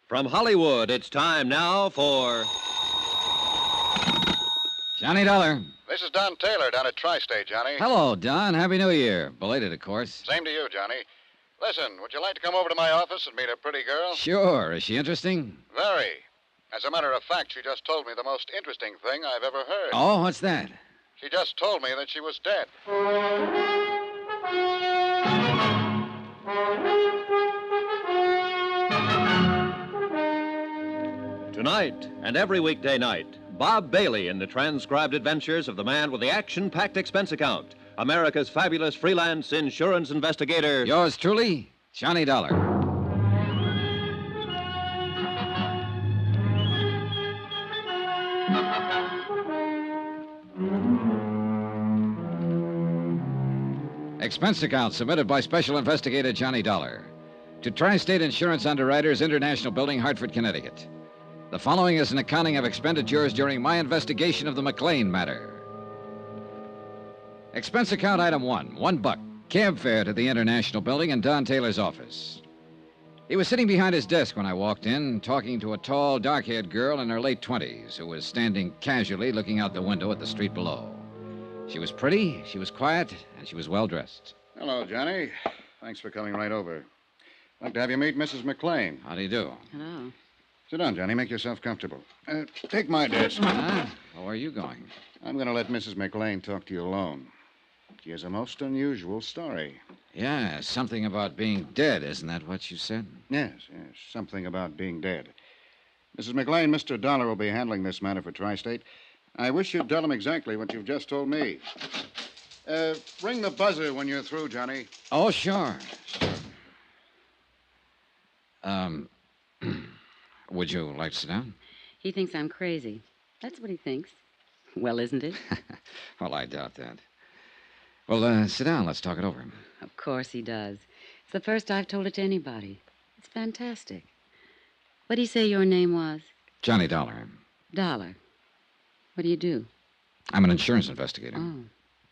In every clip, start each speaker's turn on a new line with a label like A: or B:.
A: From Hollywood, it's time now for...
B: Johnny Dollar.
C: This is Don Taylor down at Tri-State, Johnny.
B: Hello, Don. Happy New Year. Belated, of course.
C: Same to you, Johnny. Listen, would you like to come over to my office and meet a pretty girl?
B: Sure. Is she interesting?
C: Very. As a matter of fact, she just told me the most interesting thing I've ever heard.
B: Oh, what's that?
C: She just told me that she was dead.
A: Tonight and every weekday night, Bob Bailey in the transcribed adventures of the man with the action-packed expense account, America's fabulous freelance insurance investigator.
B: Yours truly, Johnny Dollar. Expense account submitted by Special Investigator Johnny Dollar to Tri-State Insurance Underwriters, International Building, Hartford, Connecticut. The following is an accounting of expenditures during my investigation of the McClain Matter. Expense account item $1, cab fare to the International Building in Don Taylor's office. He was sitting behind his desk when I walked in, talking to a tall, dark-haired girl in her late 20s who was standing casually looking out the window at the street below. She was pretty, she was quiet, and she was well-dressed.
C: Hello, Johnny. Thanks for coming right over. I'd like to have you meet Mrs. McClain.
B: How do you do?
D: Hello.
C: Sit down, Johnny. Make yourself comfortable. Take my desk.
B: Well, where are you going?
C: I'm going to let Mrs. McClain talk to you alone. She has a most unusual story.
B: Yeah, something about being dead, isn't that what you said?
C: Yes, something about being dead. Mrs. McClain, Mr. Dollar will be handling this matter for Tri-State. I wish you'd tell him exactly what you've just told me. Ring the buzzer when you're through, Johnny.
B: Oh, sure. Would you like to sit down?
D: He thinks I'm crazy. That's what he thinks. Well, isn't it?
B: Well, I doubt that. Well, sit down. Let's talk it over.
D: Of course he does. It's the first I've told it to anybody. It's fantastic. What did he say your name was?
B: Johnny Dollar.
D: Dollar. What do you do?
B: I'm an insurance investigator.
D: Oh.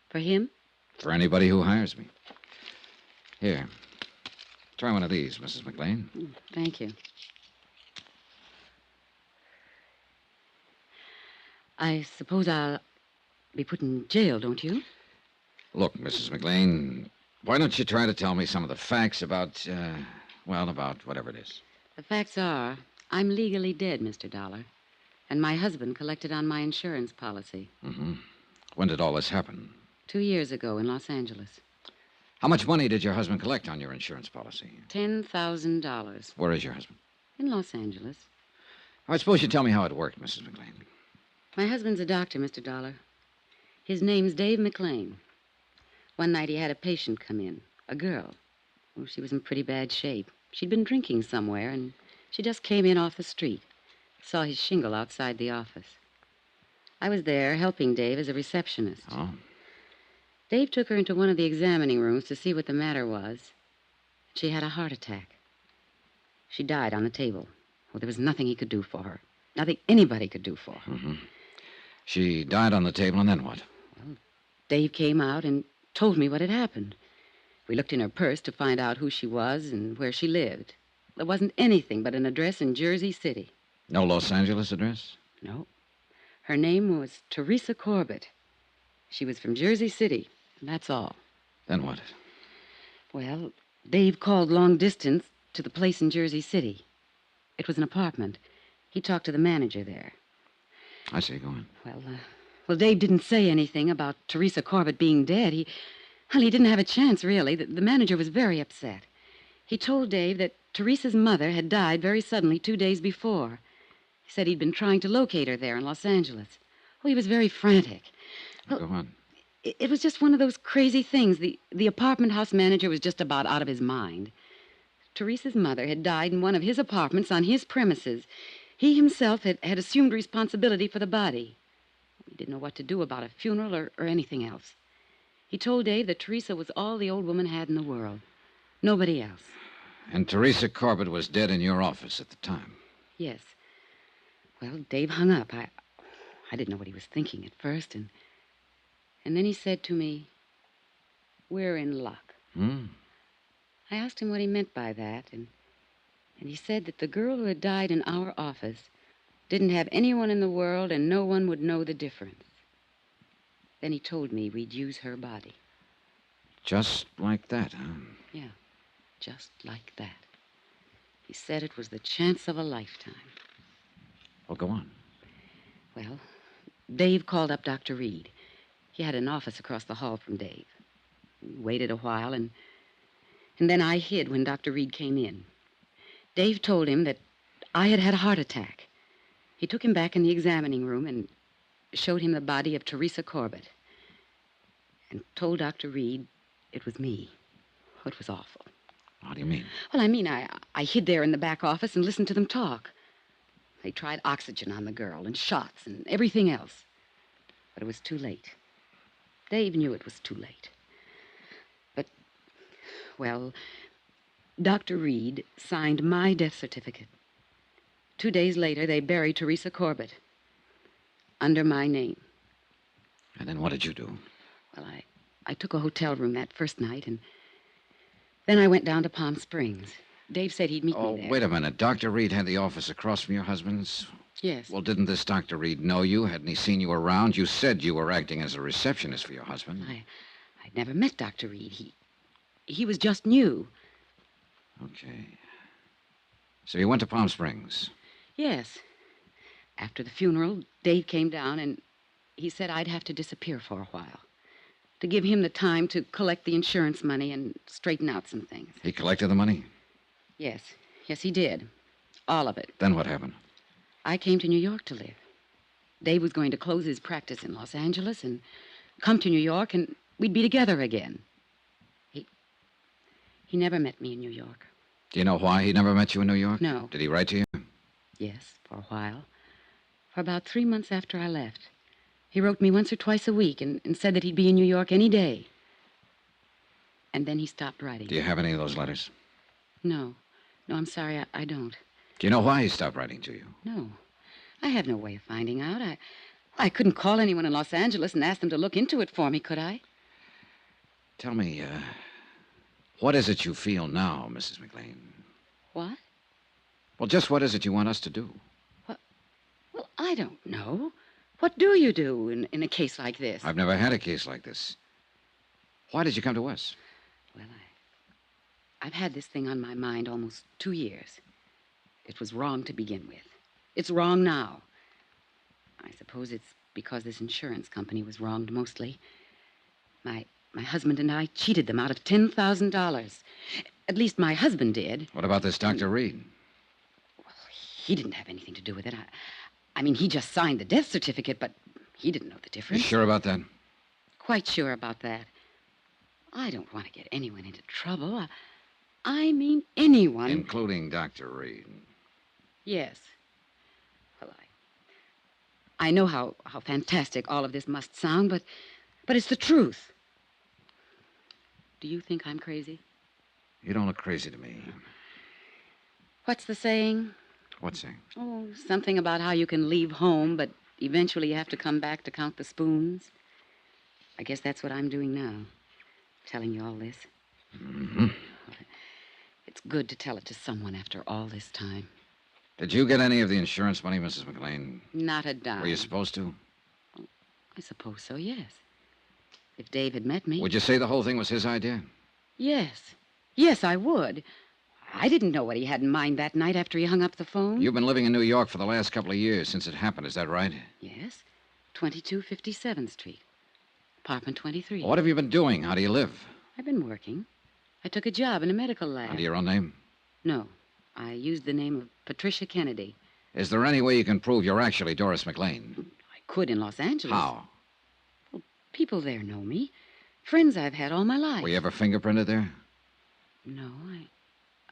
D: For him?
B: For anybody who hires me. Here. Try one of these, Mrs. McClain.
D: Thank you. I suppose I'll be put in jail, don't you?
B: Look, Mrs. McClain, why don't you try to tell me some of the facts about, about whatever it is.
D: The facts are, I'm legally dead, Mr. Dollar. And my husband collected on my insurance policy.
B: Mm-hmm. When did all this happen?
D: 2 years ago in Los Angeles.
B: How much money did your husband collect on your insurance policy?
D: $10,000.
B: Where is your husband?
D: In Los Angeles.
B: I suppose you tell me how it worked, Mrs. McClain.
D: My husband's a doctor, Mr. Dollar. His name's Dave McClain. One night he had a patient come in, a girl. Oh, she was in pretty bad shape. She'd been drinking somewhere, and she just came in off the street. Saw his shingle outside the office. I was there helping Dave as a receptionist.
B: Oh.
D: Dave took her into one of the examining rooms to see what the matter was. She had a heart attack. She died on the table. Well, there was nothing he could do for her. Nothing anybody could do for her.
B: Mm-hmm. She died on the table, and then what?
D: Well, Dave came out and told me what had happened. We looked in her purse to find out who she was and where she lived. There wasn't anything but an address in Jersey City.
B: No Los Angeles address?
D: No. Her name was Teresa Corbett. She was from Jersey City, and that's all.
B: Then what?
D: Well, Dave called long distance to the place in Jersey City. It was an apartment. He talked to the manager there.
B: I see. Go on.
D: Well, Dave didn't say anything about Teresa Corbett being dead. He didn't have a chance, really. The manager was very upset. He told Dave that Teresa's mother had died very suddenly 2 days before. He said he'd been trying to locate her there in Los Angeles. Oh, he was very frantic. Well,
B: go on.
D: It was just one of those crazy things. The apartment house manager was just about out of his mind. Teresa's mother had died in one of his apartments on his premises. He himself had assumed responsibility for the body. He didn't know what to do about a funeral or anything else. He told Dave that Teresa was all the old woman had in the world. Nobody else.
B: And Teresa Corbett was dead in your office at the time?
D: Yes. Well, Dave hung up. I didn't know what he was thinking at first, and then he said to me, "We're in luck."
B: Hmm.
D: I asked him what he meant by that, and And he said that the girl who had died in our office didn't have anyone in the world and no one would know the difference. Then he told me we'd use her body.
B: Just like that, huh?
D: Yeah, just like that. He said it was the chance of a lifetime.
B: Well, go on.
D: Well, Dave called up Dr. Reed. He had an office across the hall from Dave. We waited a while, and then I hid when Dr. Reed came in. Dave told him that I had had a heart attack. He took him back in the examining room and showed him the body of Teresa Corbett and told Dr. Reed it was me. Oh, it was awful.
B: How do you mean?
D: Well, I mean, I hid there in the back office and listened to them talk. They tried oxygen on the girl and shots and everything else. But it was too late. Dave knew it was too late. But, well, Dr. Reed signed my death certificate. 2 days later, they buried Teresa Corbett under my name.
B: And then what did you do?
D: Well, I took a hotel room that first night, and then I went down to Palm Springs. Dave said he'd meet me there.
B: Oh, wait a minute. Dr. Reed had the office across from your husband's?
D: Yes.
B: Well, didn't this Dr. Reed know you? Hadn't he seen you around? You said you were acting as a receptionist for your husband.
D: I'd never met Dr. Reed. He was just new.
B: Okay. So you went to Palm Springs?
D: Yes. After the funeral, Dave came down, and he said I'd have to disappear for a while, to give him the time to collect the insurance money and straighten out some things.
B: He collected the money?
D: Yes. Yes, he did. All of it.
B: Then what happened?
D: I came to New York to live. Dave was going to close his practice in Los Angeles and come to New York, and we'd be together again. He never met me in New York.
B: Do you know why he never met you in New York?
D: No.
B: Did he write to you?
D: Yes, for a while. For about 3 months after I left. He wrote me once or twice a week and said that he'd be in New York any day. And then he stopped writing.
B: Do you have any of those letters?
D: No. No, I'm sorry, I don't.
B: Do you know why he stopped writing to you?
D: No. I have no way of finding out. I couldn't call anyone in Los Angeles and ask them to look into it for me, could I?
B: Tell me, what is it you feel now, Mrs. McClain?
D: What?
B: Well, just what is it you want us to do?
D: Well, I don't know. What do you do in a case like this?
B: I've never had a case like this. Why did you come to us?
D: Well, I've had this thing on my mind almost 2 years. It was wrong to begin with. It's wrong now. I suppose it's because this insurance company was wronged mostly. My husband and I cheated them out of $10,000. At least my husband did.
B: What about this Dr. Reed?
D: Well, he didn't have anything to do with it. I mean, he just signed the death certificate, but he didn't know the
B: You
D: difference.
B: sure about that?
D: Quite sure about that. I don't want to get anyone into trouble. I mean anyone.
B: Including Dr. Reed.
D: Yes. Well, I know how fantastic all of this must sound, but it's the truth. Do you think I'm crazy?
B: You don't look crazy to me.
D: What's the saying?
B: What's that?
D: Oh, something about how you can leave home, but eventually you have to come back to count the spoons. I guess that's what I'm doing now, telling you all this.
B: Mm-hmm.
D: It's good to tell it to someone after all this time.
B: Did you get any of the insurance money, Mrs. McClain?
D: Not a dime.
B: Were you supposed to?
D: I suppose so, yes. If Dave had met me.
B: Would you say the whole thing was his idea?
D: Yes. Yes, I would. I didn't know what he had in mind that night after he hung up the phone.
B: You've been living in New York for the last couple of years since it happened, is that right?
D: Yes. 2257th Street. Apartment 23.
B: Well, what have you been doing? How do you live?
D: I've been working. I took a job in a medical lab.
B: Under your own name?
D: No. I used the name of Patricia Kennedy.
B: Is there any way you can prove you're actually Doris McClain?
D: I could in Los Angeles.
B: How?
D: Well, people there know me. Friends I've had all my life.
B: Were you ever fingerprinted there?
D: No,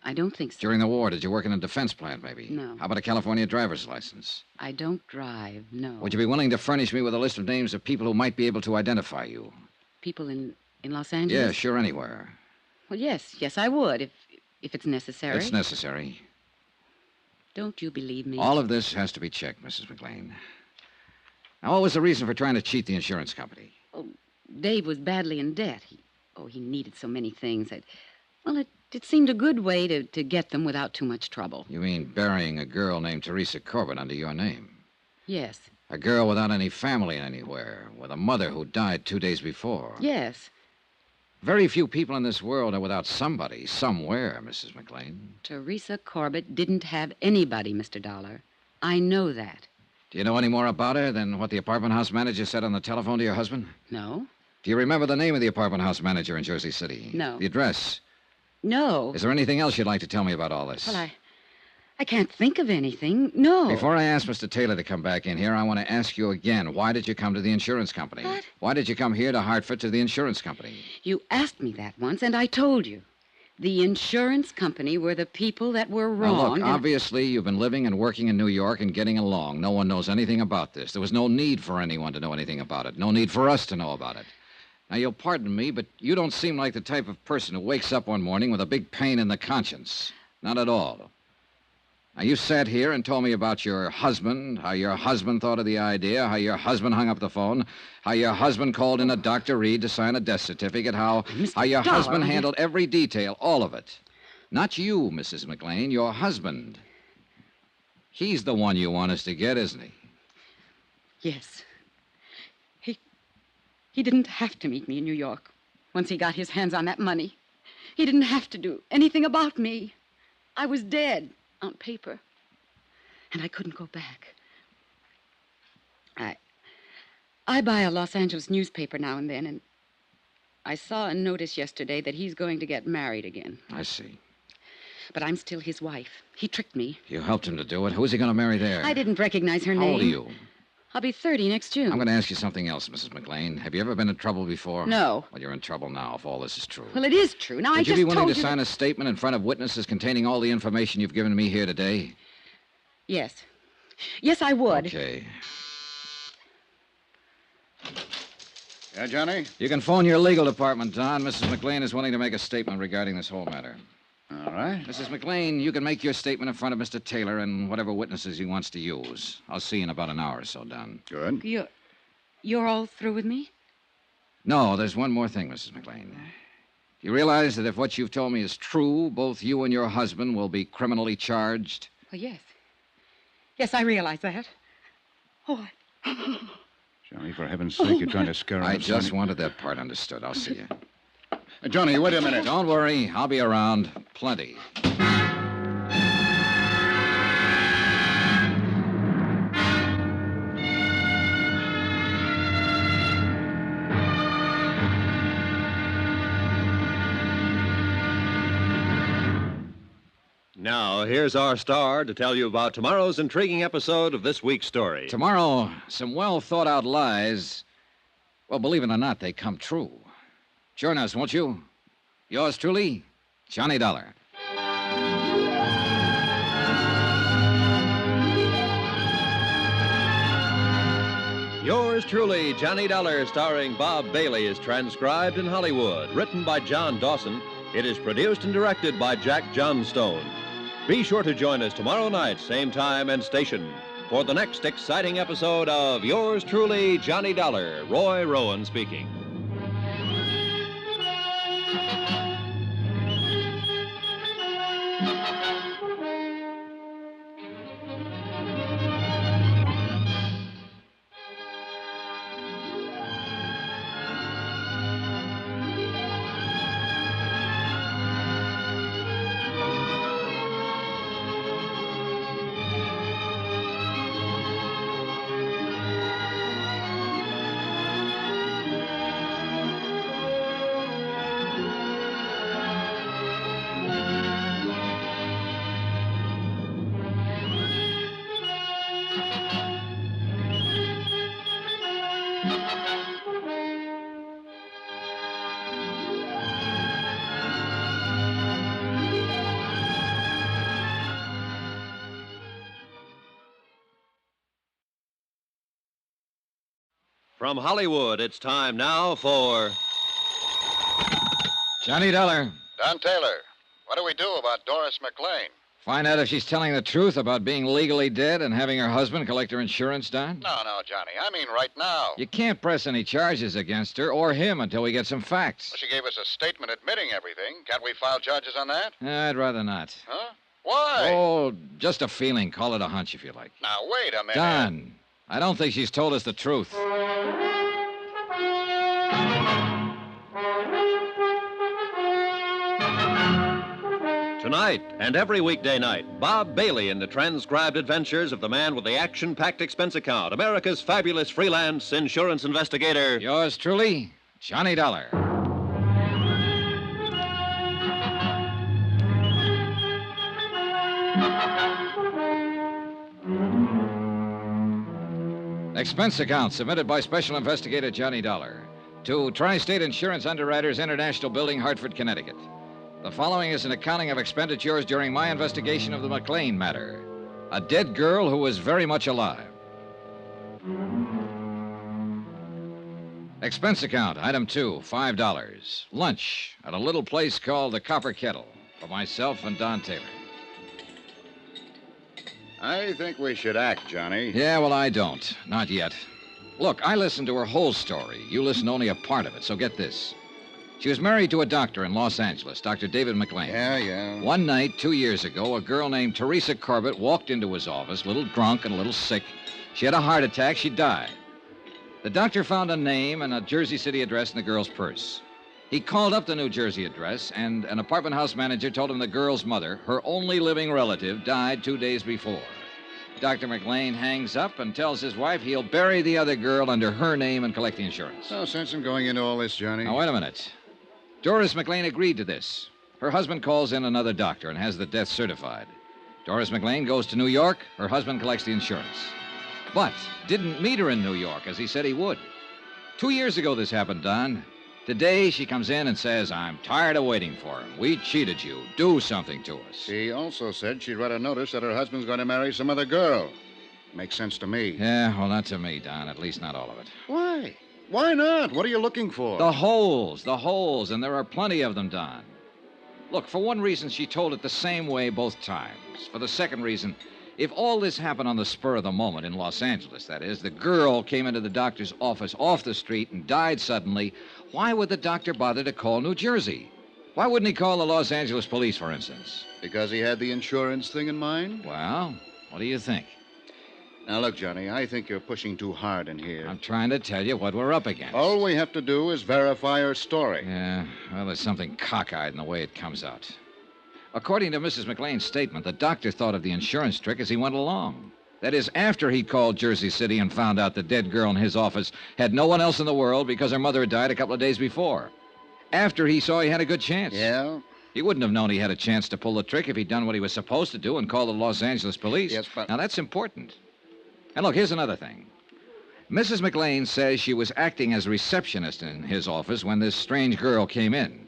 D: I don't think so.
B: During the war, did you work in a defense plant, maybe?
D: No.
B: How about a California driver's license?
D: I don't drive, no.
B: Would you be willing to furnish me with a list of names of people who might be able to identify you?
D: People in Los Angeles?
B: Yeah, sure, anywhere.
D: Well, yes, I would, if it's necessary.
B: It's necessary.
D: Don't you believe me?
B: All of this has to be checked, Mrs. McClain. Now, what was the reason for trying to cheat the insurance company?
D: Oh, Dave was badly in debt. He needed so many things that, well, It seemed a good way to get them without too much trouble.
B: You mean burying a girl named Teresa Corbett under your name?
D: Yes.
B: A girl without any family anywhere, with a mother who died 2 days before.
D: Yes.
B: Very few people in this world are without somebody, somewhere, Mrs. McClain.
D: Teresa Corbett didn't have anybody, Mr. Dollar. I know that.
B: Do you know any more about her than what the apartment house manager said on the telephone to your husband?
D: No.
B: Do you remember the name of the apartment house manager in Jersey City?
D: No.
B: The address?
D: No.
B: Is there anything else you'd like to tell me about all this?
D: Well, I can't think of anything. No.
B: Before I ask Mr. Taylor to come back in here, I want to ask you again, why did you come to the insurance company?
D: What?
B: Why did you come here to Hartford to the insurance company?
D: You asked me that once, and I told you. The insurance company were the people that were wrong.
B: Now, look, obviously you've been living and working in New York and getting along. No one knows anything about this. There was no need for anyone to know anything about it. No need for us to know about it. Now, you'll pardon me, but you don't seem like the type of person who wakes up one morning with a big pain in the conscience. Not at all. Now, you sat here and told me about your husband, how your husband thought of the idea, how your husband hung up the phone, how your husband called in a Dr. Reed to sign a death certificate, how your
D: Dollar,
B: husband handled every detail, all of it. Not you, Mrs. McClain, your husband. He's the one you want us to get, isn't he?
D: Yes. He didn't have to meet me in New York once he got his hands on that money. He didn't have to do anything about me. I was dead on paper, and I couldn't go back. I buy a Los Angeles newspaper now and then, and I saw a notice yesterday that he's going to get married again.
B: I see.
D: But I'm still his wife. He tricked me.
B: You helped him to do it. Who's he going to marry there?
D: I didn't recognize her name.
B: How old are you?
D: I'll be 30 next June.
B: I'm going to ask you something else, Mrs. McClain. Have you ever been in trouble before?
D: No.
B: Well, you're in trouble now, if all this is true.
D: Well, it is true. Now, I
B: Would you
D: just
B: be willing
D: told
B: to
D: you
B: sign a statement in front of witnesses containing all the information you've given me here today?
D: Yes. Yes, I would.
B: Okay.
C: Yeah, Johnny?
B: You can phone your legal department, Don. Mrs. McClain is willing to make a statement regarding this whole matter.
C: All right.
B: Mrs. McClain, you can make your statement in front of Mr. Taylor and whatever witnesses he wants to use. I'll see you in about an hour or so, Don.
C: Good.
D: You're all through with me?
B: No, there's one more thing, Mrs. McClain. You realize that if what you've told me is true, both you and your husband will be criminally charged?
D: Well, yes. Yes, I realize that. Oh,
C: Johnny, for heaven's sake, you're trying to scare us.
B: I just wanted that part understood. I'll see you.
C: Johnny, wait a minute.
B: Don't worry. I'll be around. Plenty.
A: Now, here's our star to tell you about tomorrow's intriguing episode of this week's story.
B: Tomorrow, some well-thought-out lies, well, believe it or not, they come true. Join us, won't you? Yours truly, Johnny Dollar.
A: Yours truly, Johnny Dollar, starring Bob Bailey, is transcribed in Hollywood. Written by John Dawson, it is produced and directed by Jack Johnstone. Be sure to join us tomorrow night, same time and station, for the next exciting episode of Yours truly, Johnny Dollar. Roy Rowan speaking. From Hollywood, it's time now for...
B: Johnny Dollar.
C: Don Taylor, what do we do about Doris McClain?
B: Find out if she's telling the truth about being legally dead and having her husband collect her insurance, Don?
C: No, Johnny. I mean right now.
B: You can't press any charges against her or him until we get some facts.
C: Well, she gave us a statement admitting everything. Can't we file charges on that?
B: I'd rather not.
C: Huh? Why?
B: Oh, just a feeling. Call it a hunch if you like.
C: Now, wait a minute.
B: Don, I don't think she's told us the truth.
A: Tonight and every weekday night, Bob Bailey in the transcribed adventures of the man with the action-packed expense account, America's fabulous freelance insurance investigator.
B: Yours truly, Johnny Dollar. Expense account submitted by Special Investigator Johnny Dollar to Tri-State Insurance Underwriters International Building, Hartford, Connecticut. The following is an accounting of expenditures during my investigation of the McClain Matter. A dead girl who was very much alive. Expense account, item 2, $5. Lunch at a little place called the Copper Kettle for myself and Don Taylor.
C: I think we should act, Johnny.
B: Yeah, well, I don't. Not yet. Look, I listened to her whole story. You listened only a part of it, so get this. She was married to a doctor in Los Angeles, Dr. David McClain.
C: Yeah.
B: One night, 2 years ago, a girl named Teresa Corbett walked into his office, a little drunk and a little sick. She had a heart attack. She died. The doctor found a name and a Jersey City address in the girl's purse. He called up the New Jersey address, and an apartment house manager told him the girl's mother, her only living relative, died 2 days before. Dr. McClain hangs up and tells his wife he'll bury the other girl under her name and collect the insurance.
C: No sense in going into all this, Johnny.
B: Now, wait a minute. Doris McClain agreed to this. Her husband calls in another doctor and has the death certified. Doris McClain goes to New York. Her husband collects the insurance. But didn't meet her in New York, as he said he would. 2 years ago this happened, Don. Today she comes in and says, I'm tired of waiting for him. We cheated you. Do something to us.
C: She also said she'd read a notice that her husband's going to marry some other girl. Makes sense to me.
B: Yeah, well, not to me, Don. At least not all of it.
C: Why? Why not? What are you looking for?
B: The holes, and there are plenty of them, Don. Look, for one reason, she told it the same way both times. For the second reason, if all this happened on the spur of the moment in Los Angeles, that is, the girl came into the doctor's office off the street and died suddenly, why would the doctor bother to call New Jersey? Why wouldn't he call the Los Angeles police, for instance?
C: Because he had the insurance thing in mind?
B: Well, what do you think?
C: Now, look, Johnny, I think you're pushing too hard in here.
B: I'm trying to tell you what we're up against.
C: All we have to do is verify her story.
B: Yeah, well, there's something cockeyed in the way it comes out. According to Mrs. McClain's statement, the doctor thought of the insurance trick as he went along. That is, after he called Jersey City and found out the dead girl in his office had no one else in the world because her mother had died a couple of days before. After he saw he had a good chance.
C: Yeah?
B: He wouldn't have known he had a chance to pull the trick if he'd done what he was supposed to do and called the Los Angeles police.
C: Yes, but...
B: Now, that's important. And look, here's another thing. Mrs. McClain says she was acting as receptionist in his office when this strange girl came in.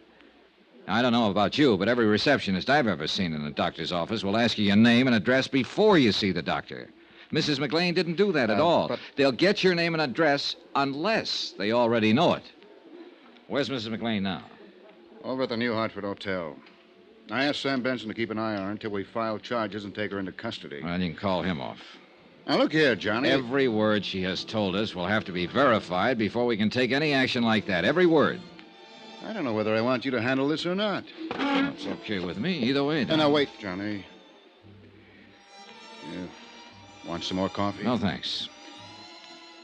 B: Now, I don't know about you, but every receptionist I've ever seen in a doctor's office will ask you your name and address before you see the doctor. Mrs. McClain didn't do that at all.
C: But...
B: They'll get your name and address unless they already know it. Where's Mrs. McClain now?
C: Over at the New Hartford Hotel. I asked Sam Benson to keep an eye on her until we file charges and take her into custody.
B: Well, you can call him off.
C: Now, look here, Johnny.
B: Every word she has told us will have to be verified before we can take any action like that. Every word.
C: I don't know whether I want you to handle this or not.
B: It's okay with me. Either way.
C: Now, wait, Johnny. You want some more coffee?
B: No, thanks.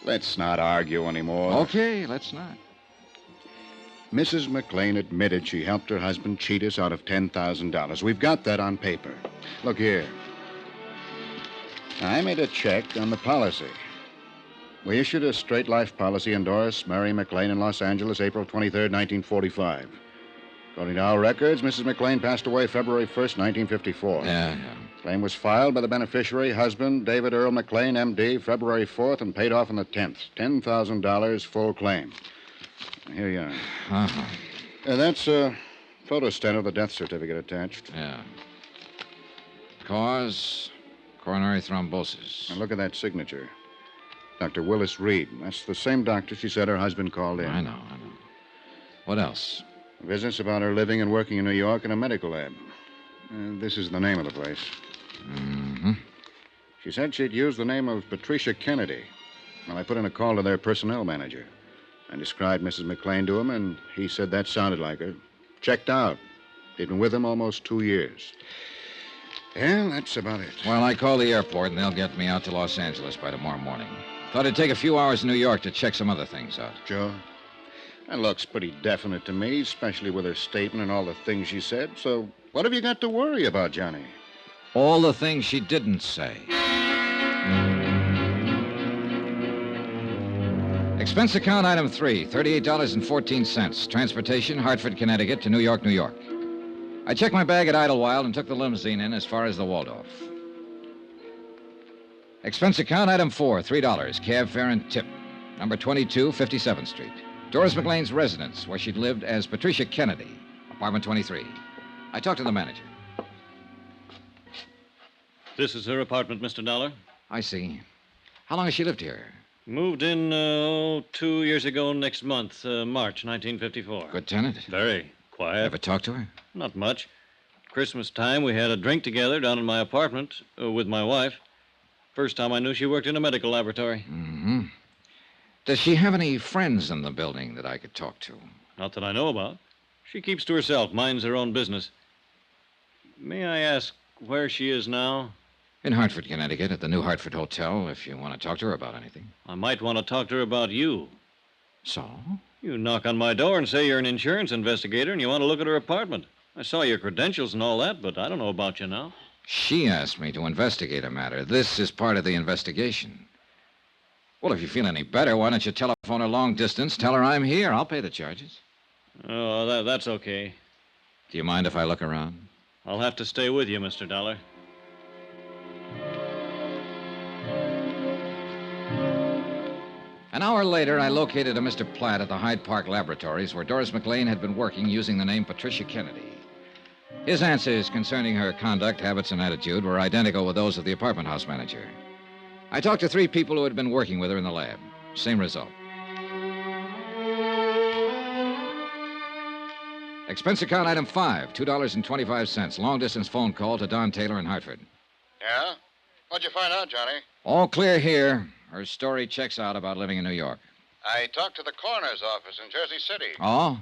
C: Let's not argue anymore.
B: Okay, let's not.
C: Mrs. McClain admitted she helped her husband cheat us out of $10,000. We've got that on paper. Look here. I made a check on the policy. We issued a straight life policy in Doris Mary McClain in Los Angeles, April 23rd, 1945. According to our records, Mrs. McClain passed away February 1st, 1954.
B: Yeah.
C: Claim was filed by the beneficiary, husband, David Earl McClain, M.D., February 4th, and paid off on the 10th. $10,000 full claim. Here you are.
B: Uh-huh.
C: That's a photostat of the death certificate attached.
B: Yeah. Cause, coronary thrombosis.
C: Now look at that signature. Dr. Willis Reed. That's the same doctor she said her husband called in.
B: I know. What else?
C: Visits about her living and working in New York in a medical lab. This is the name of the place.
B: Mm-hmm.
C: She said she'd used the name of Patricia Kennedy. Well, I put in a call to their personnel manager. I described Mrs. McClain to him, and he said that sounded like her. Checked out. They'd been with him almost 2 years. Yeah, that's about it.
B: Well, I called the airport, and they'll get me out to Los Angeles by tomorrow morning. Thought it'd take a few hours in New York to check some other things out.
C: Sure. That looks pretty definite to me, especially with her statement and all the things she said. So what have you got to worry about, Johnny?
B: All the things she didn't say. Expense account item 3, $38.14. Transportation, Hartford, Connecticut to New York, New York. I checked my bag at Idlewild and took the limousine in as far as the Waldorf. Expense account item 4, $3, cab fare and tip. Number 22, 57th Street. Doris McClain's residence, where she'd lived as Patricia Kennedy, apartment 23. I talked to the manager.
E: This is her apartment, Mr. Dollar.
B: I see. How long has she lived here?
E: Moved in, 2 years ago next month, March 1954.
B: Good tenant?
E: Very quiet.
B: Ever talk to her?
E: Not much. Christmas time, we had a drink together down in my apartment with my wife. First time I knew she worked in a medical laboratory.
B: Mm-hmm. Does she have any friends in the building that I could talk to?
E: Not that I know about. She keeps to herself, minds her own business. May I ask where she is now?
B: In Hartford, Connecticut, at the New Hartford Hotel, if you want to talk to her about anything.
E: I might want to talk to her about you.
B: So?
E: You knock on my door and say you're an insurance investigator and you want to look at her apartment. I saw your credentials and all that, but I don't know about you now.
B: She asked me to investigate a matter. This is part of the investigation. Well, if you feel any better, why don't you telephone her long distance, tell her I'm here. I'll pay the charges.
E: Oh, that's okay.
B: Do you mind if I look around?
E: I'll have to stay with you, Mr. Dollar.
B: An hour later, I located a Mr. Platt at the Hyde Park Laboratories, where Doris McClain had been working using the name Patricia Kennedy. His answers concerning her conduct, habits, and attitude were identical with those of the apartment house manager. I talked to 3 people who had been working with her in the lab. Same result. Expense account item 5, $2.25. Long-distance phone call to Don Taylor in Hartford.
C: Yeah? What'd you find out, Johnny?
B: All clear here. Her story checks out about living in New York.
C: I talked to the coroner's office in Jersey City.
B: Oh?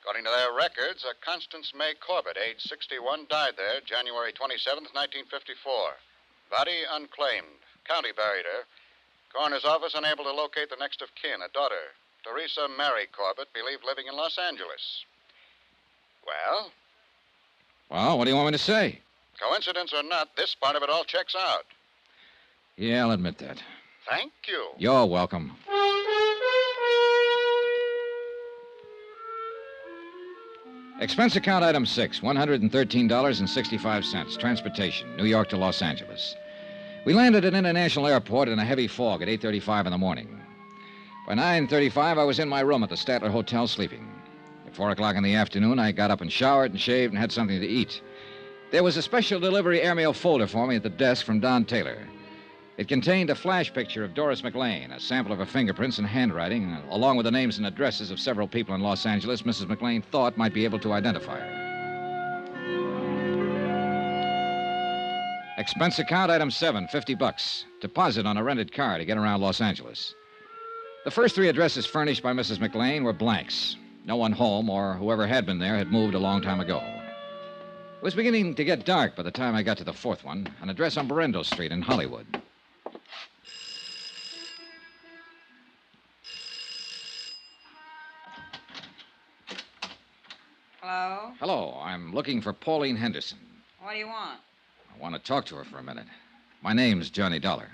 C: According to their records, a Constance May Corbett, age 61, died there January 27th, 1954. Body unclaimed. County buried her. Coroner's office unable to locate the next of kin, a daughter, Teresa Mary Corbett, believed living in Los Angeles. Well?
B: Well, what do you want me to say?
C: Coincidence or not, this part of it all checks out.
B: Yeah, I'll admit that.
C: Thank you.
B: You're welcome. Expense account item 6, $113.65. Transportation, New York to Los Angeles. We landed at International Airport in a heavy fog at 8:35 in the morning. By 9:35, I was in my room at the Statler Hotel sleeping. At 4 o'clock in the afternoon, I got up and showered and shaved and had something to eat. There was a special delivery airmail folder for me at the desk from Don Taylor. It contained a flash picture of Doris McClain, a sample of her fingerprints and handwriting, along with the names and addresses of several people in Los Angeles Mrs. McClain thought might be able to identify her. Expense account item 7, $50. Deposit on a rented car to get around Los Angeles. The first 3 addresses furnished by Mrs. McClain were blanks. No one home or whoever had been there had moved a long time ago. It was beginning to get dark by the time I got to the 4th one, an address on Berendo Street in Hollywood.
F: Hello?
B: Hello, I'm looking for Pauline Henderson.
F: What do you want?
B: I want to talk to her for a minute. My name's Johnny Dollar.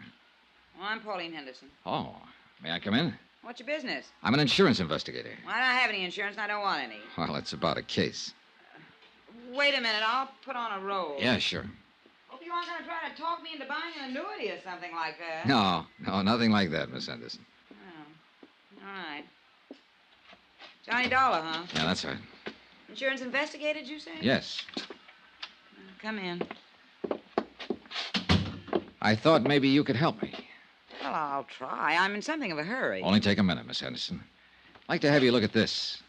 F: Well, I'm Pauline Henderson.
B: Oh, may I come in?
F: What's your business?
B: I'm an insurance investigator.
F: Well, I don't have any insurance and I don't want any.
B: Well, it's about a case.
F: Wait a minute, I'll put on a roll.
B: Yeah, sure.
F: Hope you aren't going to try to talk me into buying an annuity or something like that.
B: No, nothing like that, Miss Henderson.
F: Oh, all right. Johnny Dollar, huh?
B: Yeah, that's right.
F: Insurance investigator, did you say?
B: Yes.
F: Come in.
B: I thought maybe you could help me.
F: Well, I'll try. I'm in something of a hurry.
B: Only take a minute, Miss Henderson. I'd like to have you look at this.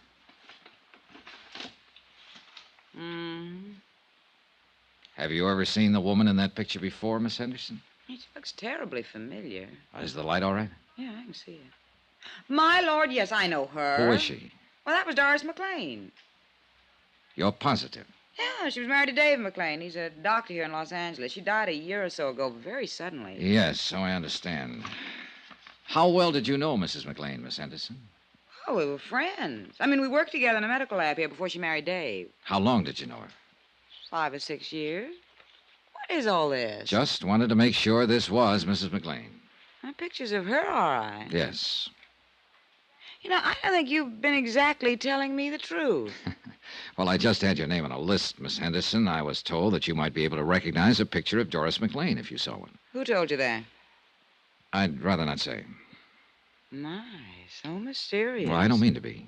B: Have you ever seen the woman in that picture before, Miss Henderson?
F: She looks terribly familiar.
B: Is the light all right?
F: Yeah, I can see it. My lord, yes, I know her.
B: Who is she?
F: Well, that was Doris McClain.
B: You're positive?
F: Yeah, she was married to Dave McClain. He's a doctor here in Los Angeles. She died a year or so ago, very suddenly.
B: Yes, so I understand. How well did you know Mrs. McClain, Miss Henderson?
F: Oh, we were friends. I mean, we worked together in a medical lab here before she married Dave.
B: How long did you know her?
F: 5 or 6 years. What is all this?
B: Just wanted to make sure this was Mrs. McClain.
F: Pictures of her, all right.
B: Yes.
F: You know, I don't think you've been exactly telling me the truth.
B: Well, I just had your name on a list, Miss Henderson. I was told that you might be able to recognize a picture of Doris McClain if you saw one.
F: Who told you that?
B: I'd rather not say.
F: My, so mysterious.
B: Well, I don't mean to be.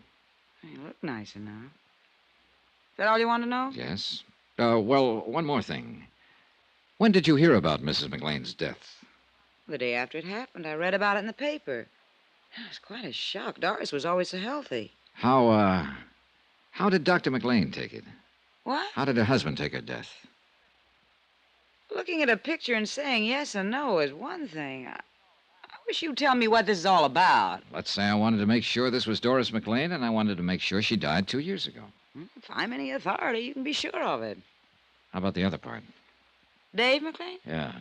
F: You look nice enough. Is that all you want to know?
B: Yes. Well, one more thing. When did you hear about Mrs. McClain's death?
F: The day after it happened. I read about it in the paper. It was quite a shock. Doris was always so healthy.
B: How did Dr. McClain take it?
F: What?
B: How did her husband take her death?
F: Looking at a picture and saying yes and no is one thing. I wish you'd tell me what this is all about.
B: Let's say I wanted to make sure this was Doris McClain, and I wanted to make sure she died 2 years ago.
F: If I'm any authority, you can be sure of it.
B: How about the other part?
F: Dave McClain?
B: Yeah.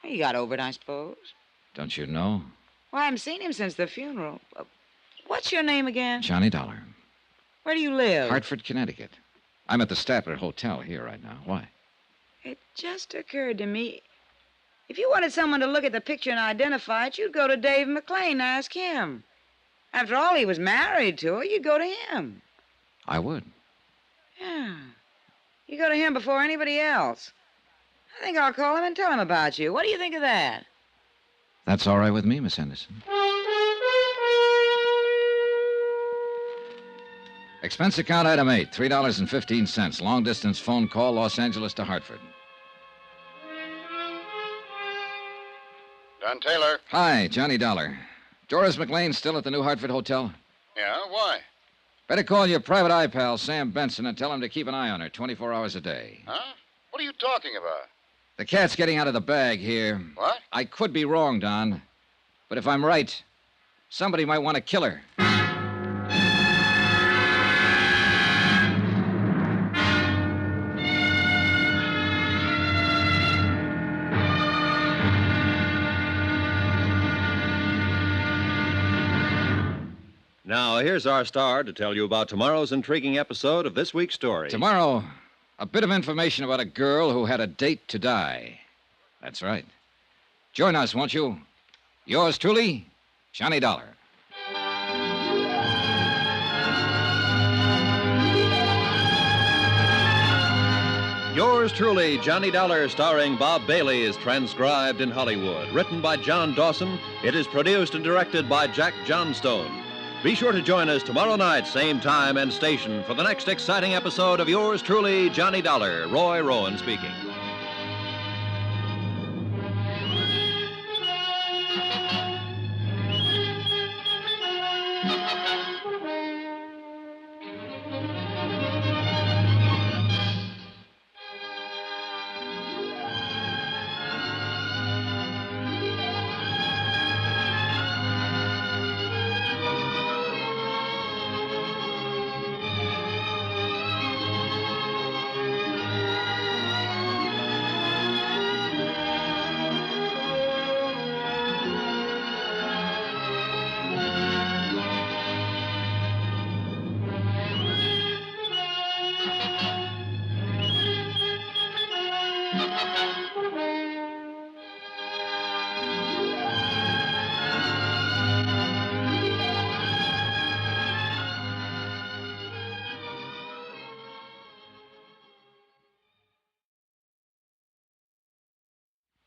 F: Well, you got over it, I suppose.
B: Don't you know?
F: Well, I haven't seen him since the funeral. What's your name again?
B: Johnny Dollar.
F: Where do you live?
B: Hartford, Connecticut. I'm at the Statler Hotel here right now. Why?
F: It just occurred to me. If you wanted someone to look at the picture and identify it, you'd go to Dave McClain and ask him. After all, he was married to her. You'd go to him.
B: I would.
F: Yeah. You go to him before anybody else. I think I'll call him and tell him about you. What do you think of that?
B: That's all right with me, Miss Henderson. Expense account item 8, $3.15. Long distance phone call, Los Angeles to Hartford.
C: Don Taylor.
B: Hi, Johnny Dollar. Doris McClain still at the New Hartford Hotel?
C: Yeah, why?
B: Better call your private eye pal, Sam Benson, and tell him to keep an eye on her 24 hours a day.
C: Huh? What are you talking about?
B: The cat's getting out of the bag here.
C: What?
B: I could be wrong, Don. But if I'm right, somebody might want to kill her.
A: Now, here's our star to tell you about tomorrow's intriguing episode of this week's story.
B: Tomorrow, a bit of information about a girl who had a date to die. That's right. Join us, won't you? Yours truly, Johnny Dollar.
A: Yours truly, Johnny Dollar, starring Bob Bailey, is transcribed in Hollywood. Written by John Dawson, it is produced and directed by Jack Johnstone. Be sure to join us tomorrow night, same time and station, for the next exciting episode of Yours truly, Johnny Dollar. Roy Rowan speaking.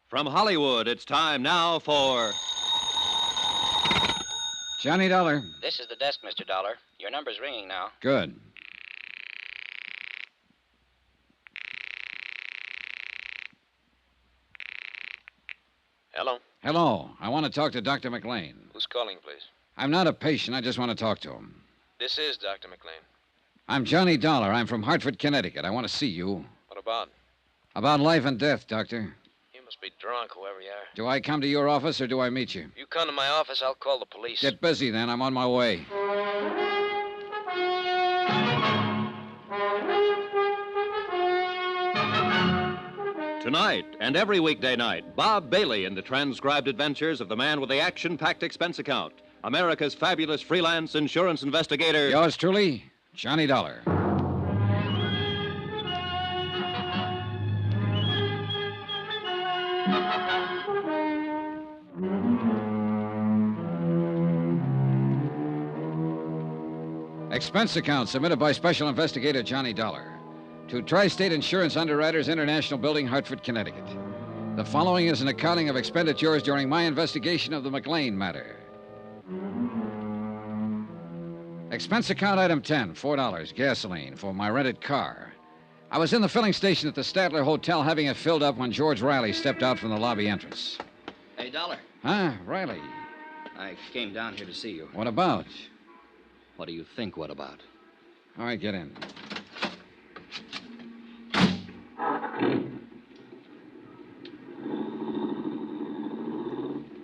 A: From Hollywood, it's time now for...
B: Johnny Dollar.
G: This is the desk, Mr. Dollar. Your number's ringing now.
B: Good.
G: Hello?
B: Hello. I want to talk to Dr. McClain.
G: Who's calling, please?
B: I'm not a patient. I just want to talk to him.
G: This is Dr. McClain.
B: I'm Johnny Dollar. I'm from Hartford, Connecticut. I want to see you.
G: What about?
B: About life and death, Doctor.
G: You must be drunk, whoever you are.
B: Do I come to your office or do I meet you?
G: You come to my office, I'll call the police.
B: Get busy, then. I'm on my way.
A: Tonight and every weekday night, Bob Bailey in the transcribed adventures of the man with the action-packed expense account, America's fabulous freelance insurance investigator.
B: Yours truly, Johnny Dollar. Expense account submitted by Special Investigator Johnny Dollar to Tri-State Insurance Underwriters International Building, Hartford, Connecticut. The following is an accounting of expenditures during my investigation of the McClain Matter. Expense account item 10, $4, gasoline for my rented car. I was in the filling station at the Statler Hotel having it filled up when George Riley stepped out from the lobby entrance.
G: Hey, Dollar.
B: Huh, Riley?
G: I came down here to see you.
B: What about?
G: What do you think, what about?
B: All right, get in.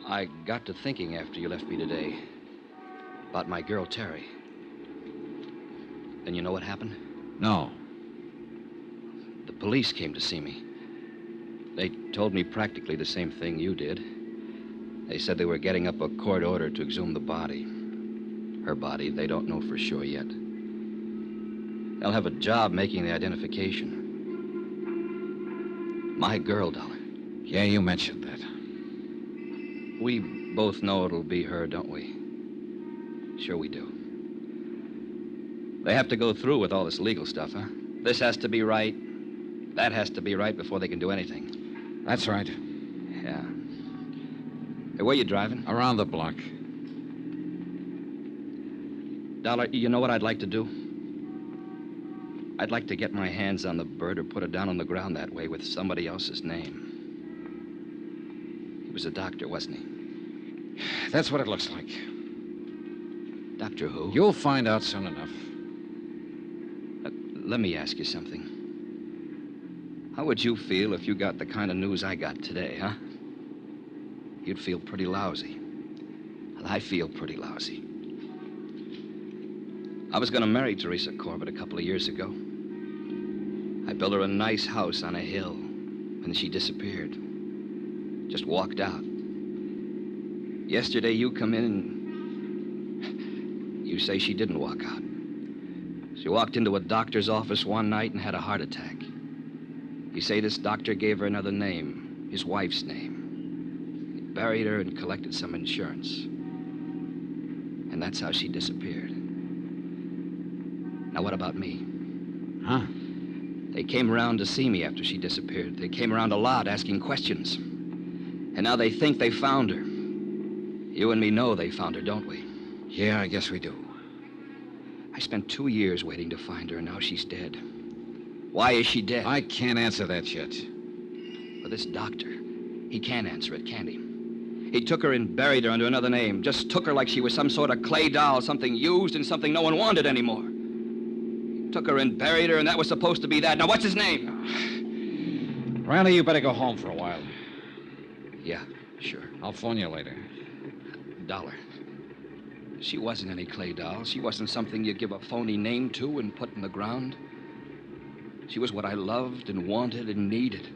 G: I got to thinking after you left me today about my girl, Terry. And you know what happened?
B: No.
G: The police came to see me. They told me practically the same thing you did. They said they were getting up a court order to exhume the body. Her body, they don't know for sure yet. They'll have a job making the identification. My girl, Dollar.
B: Yeah, you mentioned that.
G: We both know it'll be her, don't we? Sure we do. They have to go through with all this legal stuff, huh? This has to be right. That has to be right before they can do anything.
B: That's right.
G: Yeah. Hey, where you driving?
B: Around the block.
G: Dollar, you know what I'd like to do? I'd like to get my hands on the bird or put it down on the ground that way with somebody else's name. He was a doctor, wasn't he?
B: That's what it looks like.
G: Doctor who?
B: You'll find out soon enough.
G: Let me ask you something. How would you feel if you got the kind of news I got today, huh? You'd feel pretty lousy. Well, I feel pretty lousy. I was going to marry Teresa Corbett a couple of years ago. I built her a nice house on a hill, and she disappeared. Just walked out. Yesterday, you come in and you say she didn't walk out. She walked into a doctor's office one night and had a heart attack. You say this doctor gave her another name, his wife's name. He buried her and collected some insurance. And that's how she disappeared. Now, what about me?
B: Huh?
G: They came around to see me after she disappeared. They came around a lot asking questions. And now they think they found her. You and me know they found her, don't we?
B: Yeah, I guess we do.
G: I spent 2 years waiting to find her, and now she's dead. Why is she dead?
B: I can't answer that yet.
G: Well, this doctor, he can't answer it, can't he? He took her and buried her under another name. Just took her like she was some sort of clay doll, something used and something no one wanted anymore. He took her and buried her, and that was supposed to be that. Now, what's his name?
B: Riley, you better go home for a while.
G: Yeah, sure.
B: I'll phone you later.
G: Dollar. She wasn't any clay doll. She wasn't something you'd give a phony name to and put in the ground. She was what I loved and wanted and needed.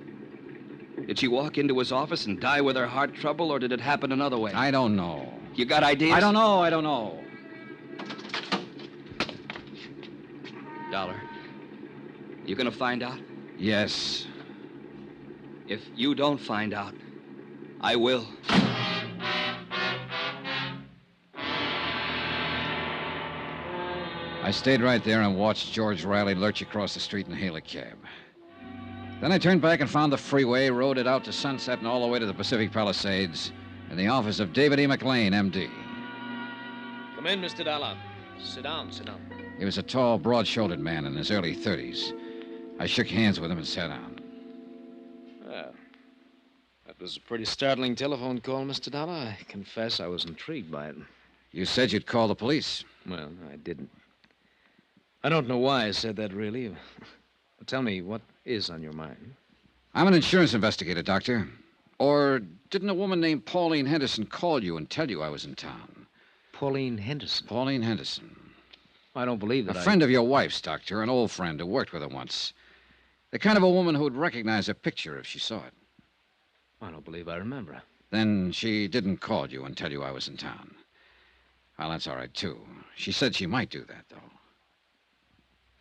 G: Did she walk into his office and die with her heart trouble, or did it happen another way?
B: I don't know.
G: You got ideas?
B: I don't know.
G: Dollar, you gonna find out?
B: Yes.
G: If you don't find out, I will.
B: I stayed right there and watched George Riley lurch across the street and hail a cab. Then I turned back and found the freeway, rode it out to Sunset and all the way to the Pacific Palisades in the office of David E. McClain, M.D.
H: Come in, Mr. Dollar. Sit down.
B: He was a tall, broad-shouldered man in his early 30s. I shook hands with him and sat down.
H: Well, that was a pretty startling telephone call, Mr. Dollar. I confess I was intrigued by it.
B: You said you'd call the police.
H: Well, I didn't. I don't know why I said that, really. But tell me, what is on your mind?
B: I'm an insurance investigator, Doctor. Or didn't a woman named Pauline Henderson call you and tell you I was in town?
H: Pauline Henderson?
B: Pauline Henderson.
H: I don't believe that.
B: A friend of your wife's, Doctor, an old friend who worked with her once. The kind of a woman who would recognize a picture if she saw it.
H: I don't believe I remember her.
B: Then she didn't call you and tell you I was in town. Well, that's all right, too. She said she might do that, though.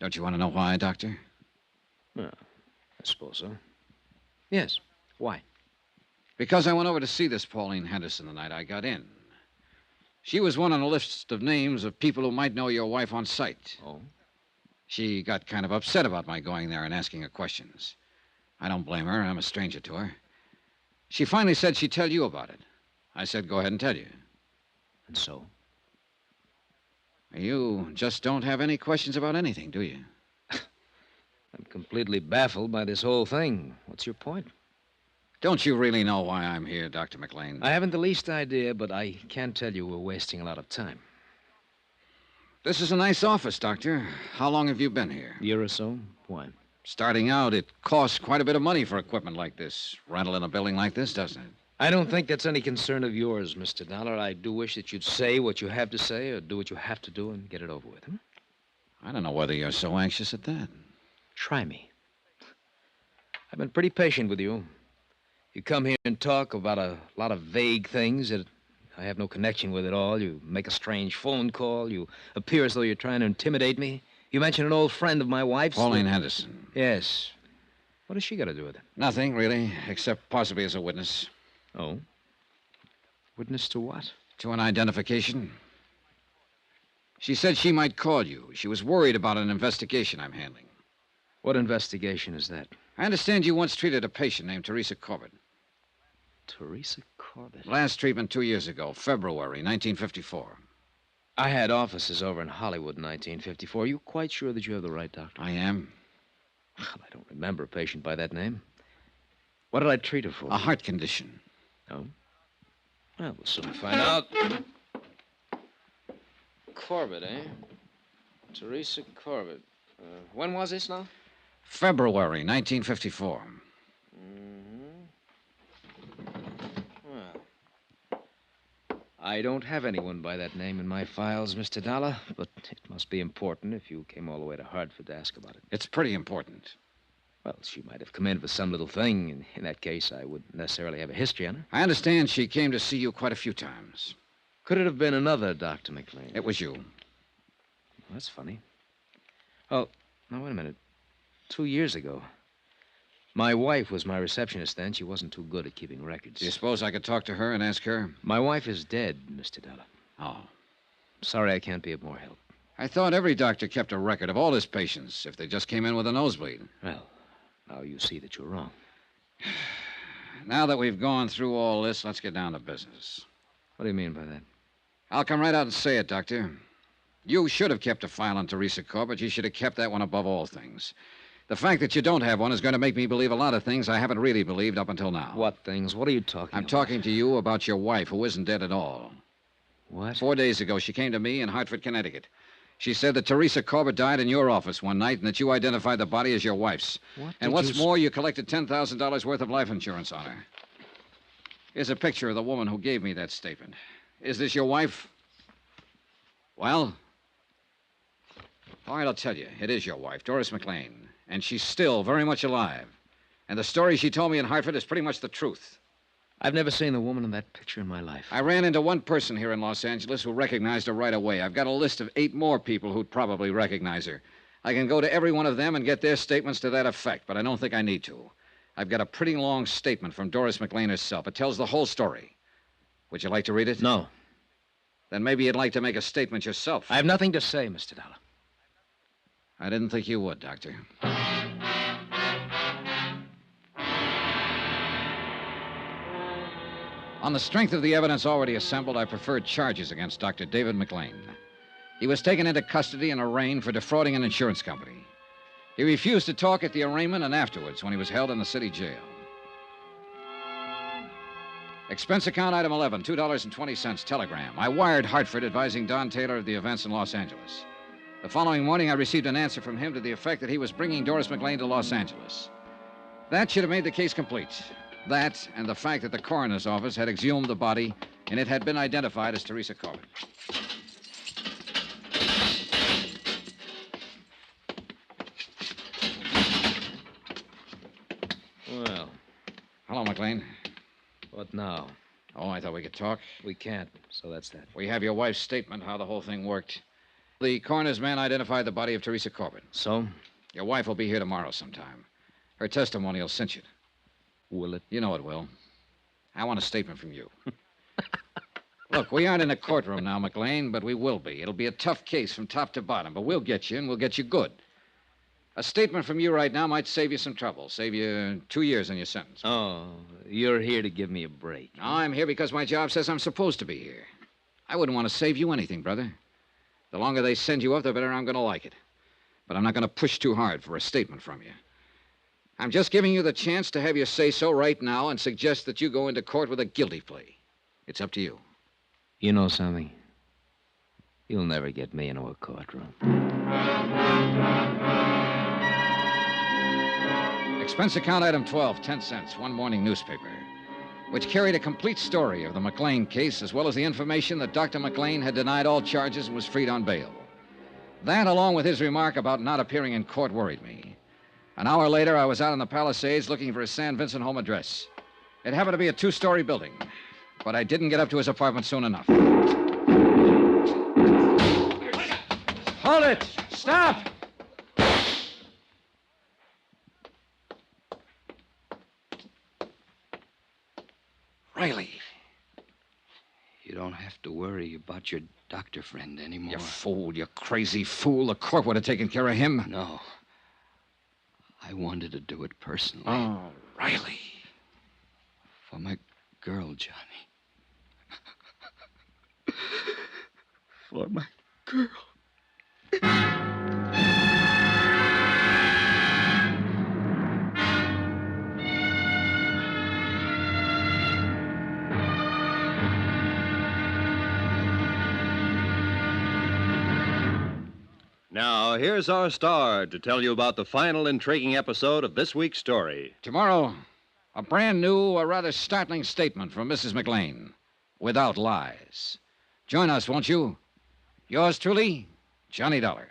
B: Don't you want to know why, Doctor?
H: Well, I suppose so. Yes. Why?
B: Because I went over to see this Pauline Henderson the night I got in. She was one on a list of names of people who might know your wife on sight.
H: Oh?
B: She got kind of upset about my going there and asking her questions. I don't blame her. I'm a stranger to her. She finally said she'd tell you about it. I said, go ahead and tell you.
H: And so?
B: You just don't have any questions about anything, do you?
H: I'm completely baffled by this whole thing. What's your point?
B: Don't you really know why I'm here, Dr. McClain?
H: I haven't the least idea, but I can't tell you we're wasting a lot of time.
B: This is a nice office, Doctor. How long have you been here?
H: A year or so? Why?
B: Starting out, it costs quite a bit of money for equipment like this. Rental in a building like this, doesn't it?
H: I don't think that's any concern of yours, Mr. Dollar. I do wish that you'd say what you have to say or do what you have to do and get it over with.
B: I don't know whether you're so anxious at that.
H: Try me. I've been pretty patient with you. You come here and talk about a lot of vague things that I have no connection with at all. You make a strange phone call. You appear as though you're trying to intimidate me. You mention an old friend of my wife's.
B: Pauline Henderson.
H: Yes. What has she got to do with it?
B: Nothing, really, except possibly as a witness.
H: Oh? Witness to what?
B: To an identification. She said she might call you. She was worried about an investigation I'm handling.
H: What investigation is that?
B: I understand you once treated a patient named Teresa Corbett.
H: Teresa Corbett?
B: Last treatment 2 years ago, February 1954.
H: I had offices over in Hollywood in 1954. Are you quite sure that you have the right doctor?
B: I am.
H: Well, I don't remember a patient by that name. What did I treat her for?
B: A heart condition.
H: Oh? Well, we'll soon find out. Corbett, eh? Teresa Corbett. When was this now?
B: February 1954.
H: Well, I don't have anyone by that name in my files, Mr. Dollar, but it must be important if you came all the way to Hartford to ask about it.
B: It's pretty important.
H: Well, she might have come in for some little thing, and in that case, I wouldn't necessarily have a history on her.
B: I understand she came to see you quite a few times.
H: Could it have been another Dr. McClain?
B: It was you.
H: Well, that's funny. Oh, now, wait a minute. 2 years ago. My wife was my receptionist then. She wasn't too good at keeping records.
B: Do you suppose I could talk to her and ask her?
H: My wife is dead, Mr. Dollar.
B: Oh.
H: Sorry I can't be of more help.
B: I thought every doctor kept a record of all his patients if they just came in with a nosebleed.
H: Well, now you see that you're wrong.
B: Now that we've gone through all this, let's get down to business.
H: What do you mean by that?
B: I'll come right out and say it, Doctor. You should have kept a file on Teresa Corbett. You should have kept that one above all things. The fact that you don't have one is going to make me believe a lot of things I haven't really believed up until now.
H: What things? What are you talking about?
B: I'm talking to you about your wife, who isn't dead at all.
H: What?
B: 4 days ago, she came to me in Hartford, Connecticut. She said that Teresa Corbett died in your office one night and that you identified the body as your wife's.
H: What
B: and
H: did
B: what's
H: you
B: more, you collected $10,000 worth of life insurance on her. Here's a picture of the woman who gave me that statement. Is this your wife? Well? All right, I'll tell you. It is your wife, Doris McClain. And she's still very much alive. And the story she told me in Hartford is pretty much the truth.
H: I've never seen the woman in that picture in my life.
B: I ran into one person here in Los Angeles who recognized her right away. I've got a list of 8 more people who'd probably recognize her. I can go to every one of them and get their statements to that effect, but I don't think I need to. I've got a pretty long statement from Doris McClain herself. It tells the whole story. Would you like to read it?
H: No.
B: Then maybe you'd like to make a statement yourself.
H: I have nothing to say, Mr. Dollar.
B: I didn't think you would, Doctor. On the strength of the evidence already assembled, I preferred charges against Dr. David McClain. He was taken into custody and arraigned for defrauding an insurance company. He refused to talk at the arraignment and afterwards when he was held in the city jail. Expense account item 11, $2.20, telegram. I wired Hartford advising Don Taylor of the events in Los Angeles. The following morning, I received an answer from him to the effect that he was bringing Doris McClain to Los Angeles. That should have made the case complete. That and the fact that the coroner's office had exhumed the body and it had been identified as Teresa Corbett.
H: Well,
B: Hello, McClain.
H: what now?
B: Oh, I thought we could talk.
H: We can't, so that's that.
B: We have your wife's statement how the whole thing worked. The coroner's man identified the body of Teresa Corbett.
H: So?
B: Your wife will be here tomorrow sometime. Her testimony will cinch it.
H: Will it?
B: You know it will. I want a statement from you. Look, we aren't in a courtroom now, McClain, but we will be. It'll be a tough case from top to bottom, but we'll get you, and we'll get you good. A statement from you right now might save you some trouble, save you 2 years on your sentence.
H: Oh, you're here to give me a break.
B: No, I'm here because my job says I'm supposed to be here. I wouldn't want to save you anything, brother. The longer they send you up, the better I'm going to like it. But I'm not going to push too hard for a statement from you. I'm just giving you the chance to have your say-so right now and suggest that you go into court with a guilty plea. It's up to you.
H: You know something? You'll never get me into a courtroom.
B: Expense account item 12, 10 cents, one morning newspaper, which carried a complete story of the McClain case as well as the information that Dr. McClain had denied all charges and was freed on bail. That, along with his remark about not appearing in court, worried me. An hour later, I was out in the Palisades looking for his San Vincent home address. It happened to be a 2-story building, but I didn't get up to his apartment soon enough. Hold it! Stop! Riley.
G: You don't have to worry about your doctor friend anymore.
B: You fool, you crazy fool. The court would have taken care of him.
G: No. I wanted to do it personally.
B: Oh, Riley.
G: For my girl, Johnny. For my girl.
A: Now, here's our star to tell you about the final intriguing episode of this week's story.
B: Tomorrow, a brand new, a rather startling statement from Mrs. McClain, without lies. Join us, won't you? Yours truly, Johnny Dollar.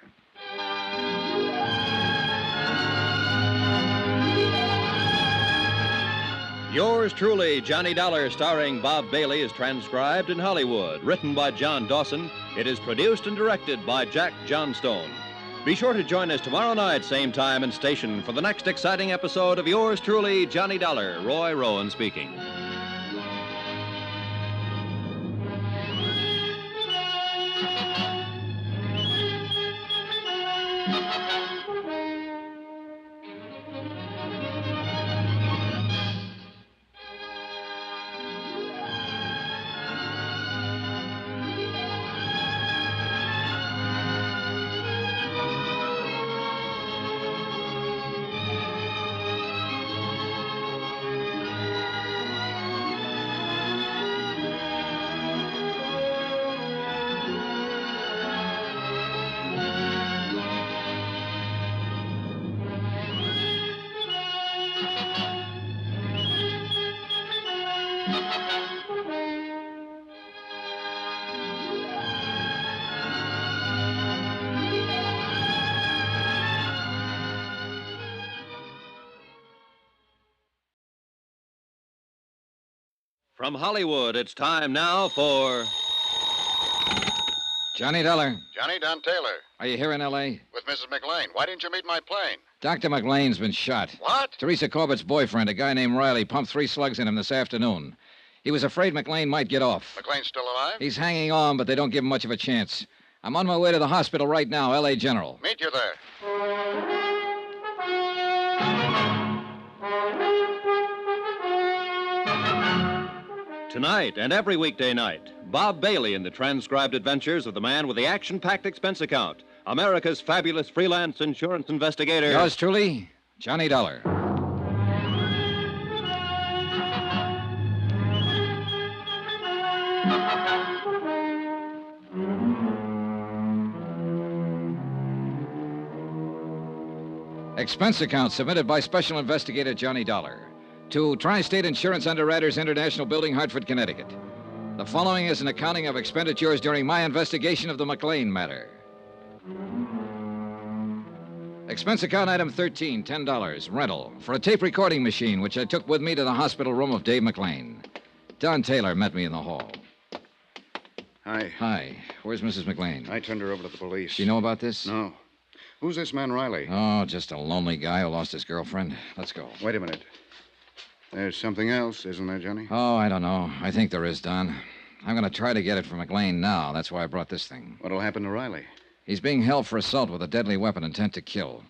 A: Yours truly, Johnny Dollar, starring Bob Bailey, is transcribed in Hollywood. Written by John Dawson, it is produced and directed by Jack Johnstone. Be sure to join us tomorrow night, same time and station, for the next exciting episode of Yours truly, Johnny Dollar. Roy Rowan speaking. From Hollywood, it's time now for...
B: Johnny Dollar,
C: Johnny Don Taylor,
B: are you here in L.A.?
C: with Mrs. McClain. Why didn't you meet my plane?
B: Dr. McClain's been shot.
C: What?
B: Teresa Corbett's boyfriend, a guy named Riley, pumped 3 slugs in him this afternoon. He was afraid McClain might get off.
C: McClain's still alive?
B: He's hanging on, but they don't give him much of a chance. I'm on my way to the hospital right now, L.A. General.
C: Meet you there.
A: Tonight and every weekday night, Bob Bailey in the transcribed adventures of the man with the action-packed expense account, America's fabulous freelance insurance investigator.
B: Yours truly, Johnny Dollar. Expense account submitted by Special Investigator Johnny Dollar to Tri-State Insurance Underwriters International Building, Hartford, Connecticut. The following is an accounting of expenditures during my investigation of the McClain matter. Expense account item 13, $10, rental, for a tape recording machine which I took with me to the hospital room of Dave McClain. Don Taylor met me in the hall.
C: Hi.
B: Hi. Where's Mrs. McClain?
C: I turned her over to the police.
B: Do you know about this?
C: No. Who's this man, Riley?
B: Oh, just a lonely guy who lost his girlfriend. Let's go.
C: Wait a minute. There's something else, isn't there, Johnny?
B: Oh, I don't know. I think there is, Don. I'm going to try to get it from McClain now. That's why I brought this thing.
C: What'll happen to Riley?
B: He's being held for assault with a deadly weapon intent to kill.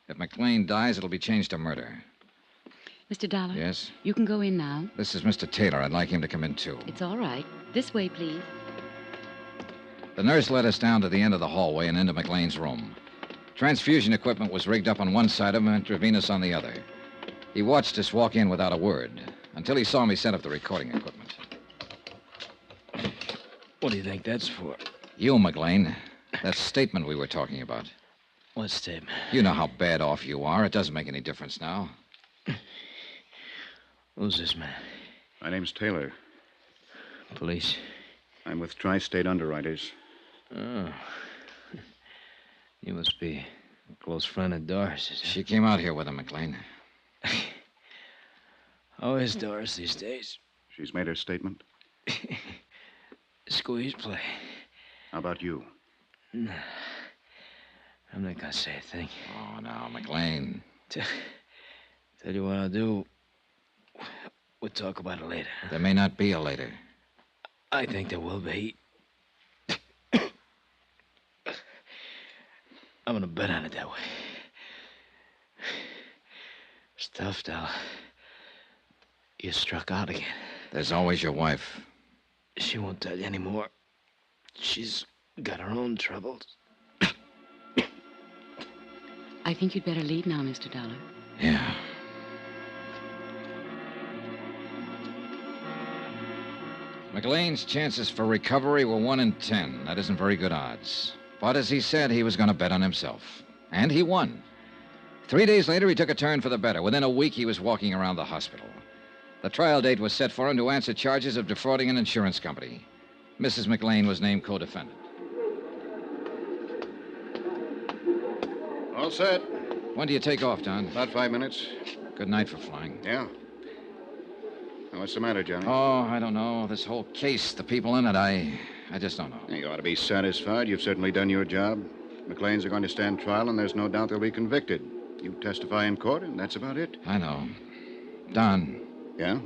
B: If McClain dies, it'll be changed to murder.
D: Mr. Dollar?
B: Yes?
D: You can go in now.
B: This is Mr. Taylor. I'd like him to come in, too.
D: It's all right. This way, please.
B: The nurse led us down to the end of the hallway and into McClain's room. Transfusion equipment was rigged up on one side of him, intravenous on the other. He watched us walk in without a word until he saw me set up the recording equipment.
H: What do you think that's for?
B: You, McClain. That statement we were talking about.
H: What statement?
B: You know how bad off you are. It doesn't make any difference now.
H: Who's this man?
C: My name's Taylor.
H: Police.
C: I'm with Tri-State Underwriters.
H: Oh. You must be a close friend of Doris's.
B: She came out here with him, McClain.
H: How is Doris these days?
C: She's made her statement.
H: Squeeze play.
C: How about you?
H: No. I'm not gonna say a thing.
B: Oh, now, McClain.
H: Tell you what I'll do. We'll talk about it later.
B: There may not be a later.
H: I think there will be. I'm gonna bet on it that way. It's tough, Dal. You struck out again.
B: There's always your wife.
H: She won't tell you anymore. She's got her own troubles.
D: I think you'd better leave now, Mr. Dollar.
B: Yeah. McClain's chances for recovery were 1 in 10. That isn't very good odds. But as he said, he was going to bet on himself. And he won. 3 days later, he took a turn for the better. Within a week, he was walking around the hospital. The trial date was set for him to answer charges of defrauding an insurance company. Mrs. McClain was named co-defendant.
C: All set.
B: When do you take off, Don?
C: About 5 minutes.
B: Good night for flying.
C: Yeah. Now, what's the matter, Johnny?
B: Oh, I don't know. This whole case, the people in it, I just don't know.
C: You ought to be satisfied. You've certainly done your job. McClain's are going to stand trial, and there's no doubt they'll be convicted. You testify in court, and that's about it.
B: I know. Don.
C: Yeah?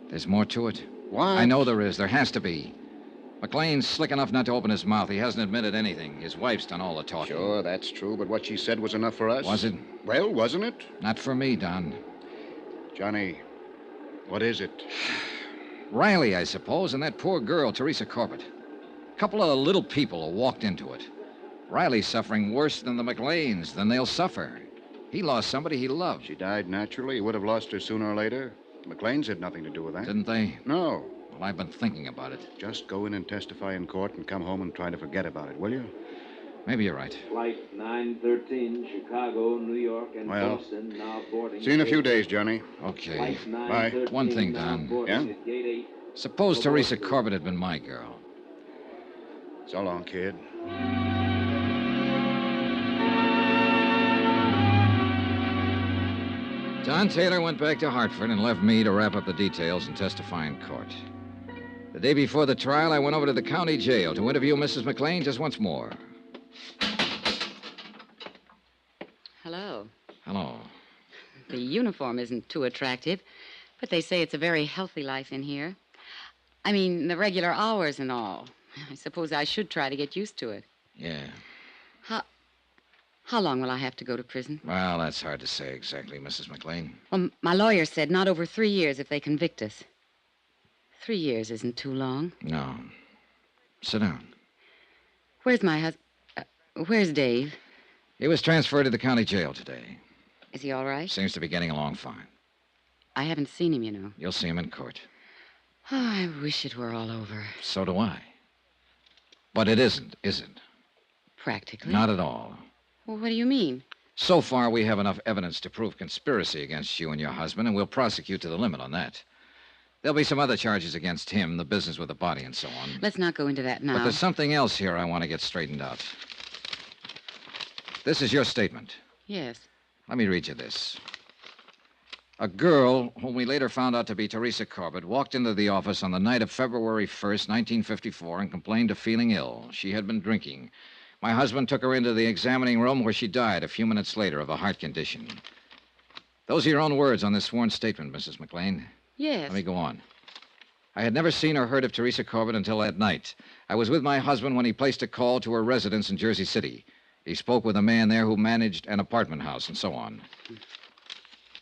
B: There's more to it.
C: What?
B: I know there is. There has to be. McClain's slick enough not to open his mouth. He hasn't admitted anything. His wife's done all the talking.
C: Sure, that's true, but what she said was enough for us.
B: Was it?
C: Well, wasn't it?
B: Not for me, Don.
C: Johnny, what is it?
B: Riley, I suppose, and that poor girl, Teresa Corbett. A couple of little people who walked into it. Riley's suffering worse than the McClains, than they'll suffer. He lost somebody he loved.
C: She died naturally. He would have lost her sooner or later. The McClains had nothing to do with that.
B: Didn't they?
C: No.
B: Well, I've been thinking about it.
C: Just go in and testify in court and come home and try to forget about it, will you?
B: Maybe you're right.
I: Flight 913, Chicago, New York, and
C: Well,
I: Boston, now boarding.
C: see you in a few days, Johnny.
B: Okay.
I: Flight
C: Bye.
I: 913,
B: One thing,
I: now
B: Don.
I: boarding
C: Yeah?
I: at Gate 8.
B: Suppose Teresa Corbett had been my girl.
C: So long, kid.
B: Don Taylor went back to Hartford and left me to wrap up the details and testify in court. The day before the trial, I went over to the county jail to interview Mrs. McClain just once more.
D: Hello.
B: Hello.
D: The uniform isn't too attractive, but they say it's a very healthy life in here. I mean, the regular hours and all. I suppose I should try to get used to it.
B: Yeah.
D: How long will I have to go to prison?
B: Well, that's hard to say exactly, Mrs. McClain.
D: Well, my lawyer said not over 3 years if they convict us. 3 years isn't too long.
B: No. Sit down.
D: Where's my husband? Where's Dave?
B: He was transferred to the county jail today.
D: Is he all right?
B: Seems to be getting along fine.
D: I haven't seen him, you know.
B: You'll see him in court.
D: Oh, I wish it were all over.
B: So do I. But it isn't, is it?
D: Practically.
B: Not at all.
D: Well, what do you mean?
B: So far, we have enough evidence to prove conspiracy against you and your husband, and we'll prosecute to the limit on that. There'll be some other charges against him, the business with the body and so on.
D: Let's not go into that now.
B: But there's something else here I want to get straightened out. This is your statement.
D: Yes.
B: Let me read you this. A girl, whom we later found out to be Teresa Corbett, walked into the office on the night of February 1st, 1954, and complained of feeling ill. She had been drinking. My husband took her into the examining room where she died a few minutes later of a heart condition. Those are your own words on this sworn statement, Mrs. McClain.
D: Yes.
B: Let me go on. I had never seen or heard of Teresa Corbett until that night. I was with my husband when he placed a call to her residence in Jersey City. He spoke with a man there who managed an apartment house and so on.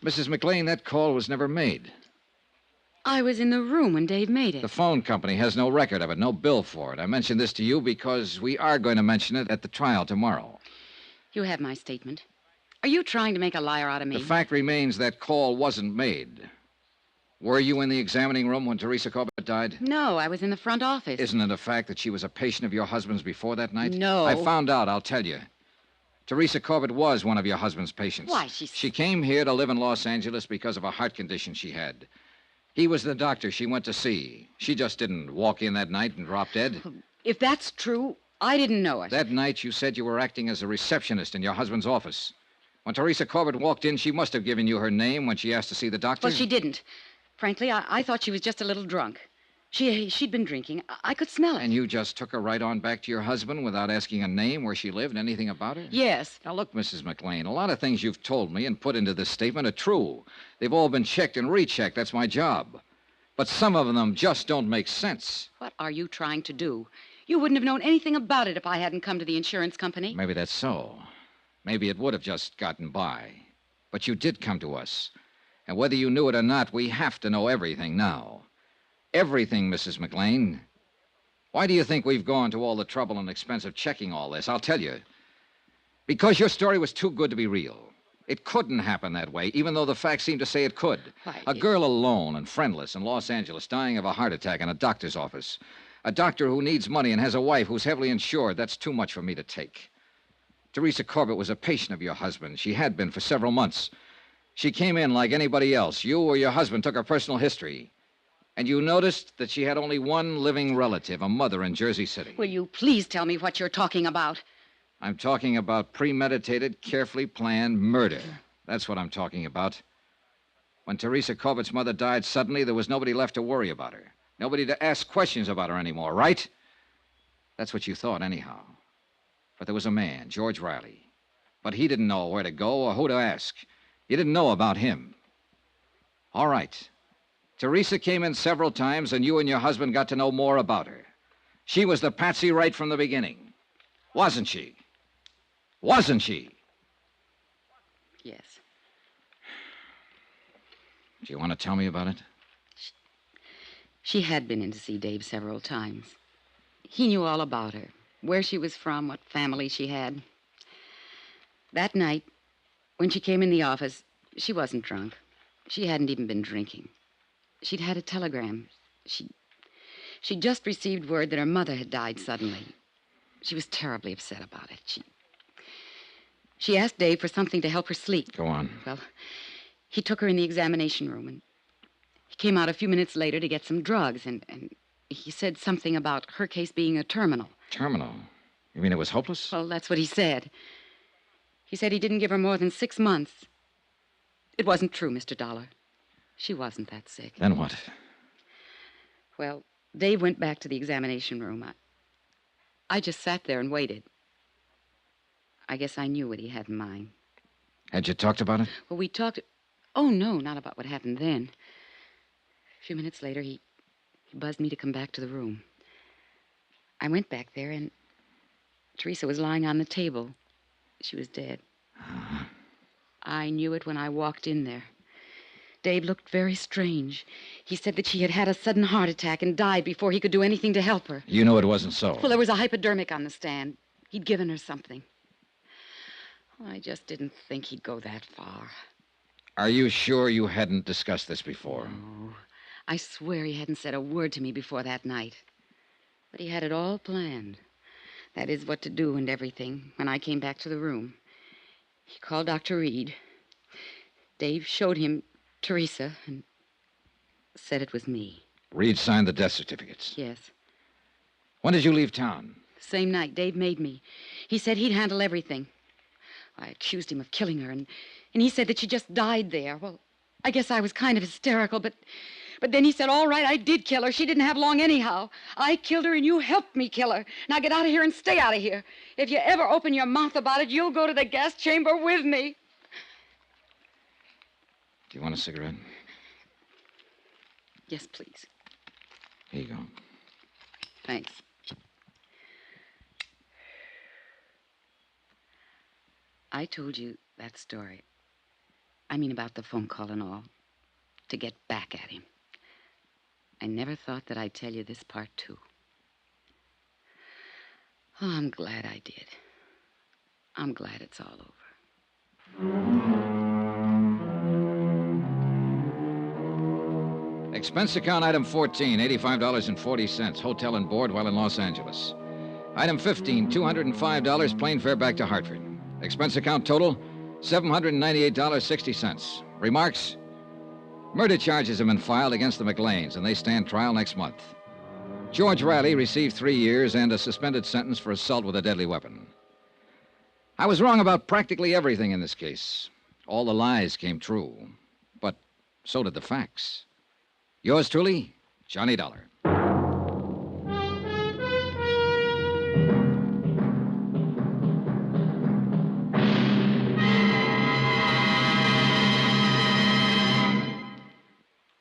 B: Mrs. McClain, that call was never made.
D: I was in the room when Dave made it.
B: The phone company has no record of it, no bill for it. I mentioned this to you because we are going to mention it at the trial tomorrow.
D: You have my statement. Are you trying to make a liar out of me?
B: The fact remains that call wasn't made. Were you in the examining room when Teresa Corbett died?
D: No, I was in the front office.
B: Isn't it a fact that she was a patient of your husband's before that night?
D: No.
B: I found out, I'll tell you. Teresa Corbett was one of your husband's patients.
D: Why,
B: She came here to live in Los Angeles because of a heart condition she had. He was the doctor she went to see. She just didn't walk in that night and drop dead.
D: If that's true, I didn't know it.
B: That night, you said you were acting as a receptionist in your husband's office. When Teresa Corbett walked in, she must have given you her name when she asked to see the doctor.
D: Well, she didn't. Frankly, I thought she was just a little drunk. She'd been drinking. I could smell it.
B: And you just took her right on back to your husband without asking a name, where she lived, anything about her?
D: Yes.
B: Now, look, Mrs. McClain, a lot of things you've told me and put into this statement are true. They've all been checked and rechecked. That's my job. But some of them just don't make sense.
D: What are you trying to do? You wouldn't have known anything about it if I hadn't come to the insurance company.
B: Maybe that's so. Maybe it would have just gotten by. But you did come to us. And whether you knew it or not, we have to know everything now. Everything, Mrs. McClain. Why do you think we've gone to all the trouble and expense of checking all this? I'll tell you. Because your story was too good to be real. It couldn't happen that way, even though the facts seem to say it could.
D: Why,
B: A girl alone and friendless in Los Angeles dying of a heart attack in a doctor's office. A doctor who needs money and has a wife who's heavily insured. That's too much for me to take. Teresa Corbett was a patient of your husband. She had been for several months. She came in like anybody else. You or your husband took her personal history. And you noticed that she had only one living relative, a mother in Jersey City.
D: Will you please tell me what you're talking about?
B: I'm talking about premeditated, carefully planned murder. That's what I'm talking about. When Teresa Corbett's mother died suddenly, there was nobody left to worry about her. Nobody to ask questions about her anymore, right? That's what you thought, anyhow. But there was a man, George Riley. But he didn't know where to go or who to ask. You didn't know about him. All right. Teresa came in several times, and you and your husband got to know more about her. She was the patsy right from the beginning. Wasn't she? Wasn't she?
D: Yes.
B: Do you want to tell me about it?
D: She had been in to see Dave several times. He knew all about her, where she was from, what family she had. That night, when she came in the office, she wasn't drunk. She hadn't even been drinking. She'd had a telegram. She'd just received word that her mother had died suddenly. She was terribly upset about it. She asked Dave for something to help her sleep.
B: Go on.
D: Well, he took her in the examination room, and he came out a few minutes later to get some drugs, and he said something about her case being a terminal.
B: Terminal? You mean it was hopeless?
D: Well, that's what he said. He said he didn't give her more than 6 months. It wasn't true, Mr. Dollar. She wasn't that sick.
B: Then what?
D: Well, Dave went back to the examination room. I just sat there and waited. I guess I knew what he had in mind.
B: Had you talked about it?
D: Well, we talked... Oh, no, not about what happened then. A few minutes later, he buzzed me to come back to the room. I went back there, and Teresa was lying on the table. She was dead. I knew it when I walked in there. Dave looked very strange. He said that she had had a sudden heart attack and died before he could do anything to help her.
B: You know it wasn't so.
D: Well, there was a hypodermic on the stand. He'd given her something. I just didn't think he'd go that far.
B: Are you sure you hadn't discussed this before?
D: No. I swear he hadn't said a word to me before that night. But he had it all planned. That is, what to do and everything, when I came back to the room. He called Dr. Reed. Dave showed him Teresa and said it was me.
B: Reed signed the death certificates.
D: Yes.
B: When did you leave town?
D: The same night Dave made me. He said he'd handle everything. I accused him of killing her, and he said that she just died there. Well, I guess I was kind of hysterical, but then he said, all right, I did kill her. She didn't have long anyhow. I killed her, and you helped me kill her. Now get out of here and stay out of here. If you ever open your mouth about it, you'll go to the gas chamber with me.
B: Do you want a cigarette?
D: Yes, please.
B: Here you go.
D: Thanks. I told you that story. I mean, about the phone call and all. To get back at him. I never thought that I'd tell you this part, too. Oh, I'm glad I did. I'm glad it's all over.
B: Expense account item 14, $85.40. Hotel and board while in Los Angeles. Item 15, $205. Plane fare back to Hartford. Expense account total, $798.60. Remarks? Murder charges have been filed against the McClains, and they stand trial next month. George Riley received 3 years and a suspended sentence for assault with a deadly weapon. I was wrong about practically everything in this case. All the lies came true, but so did the facts. Yours truly, Johnny Dollar.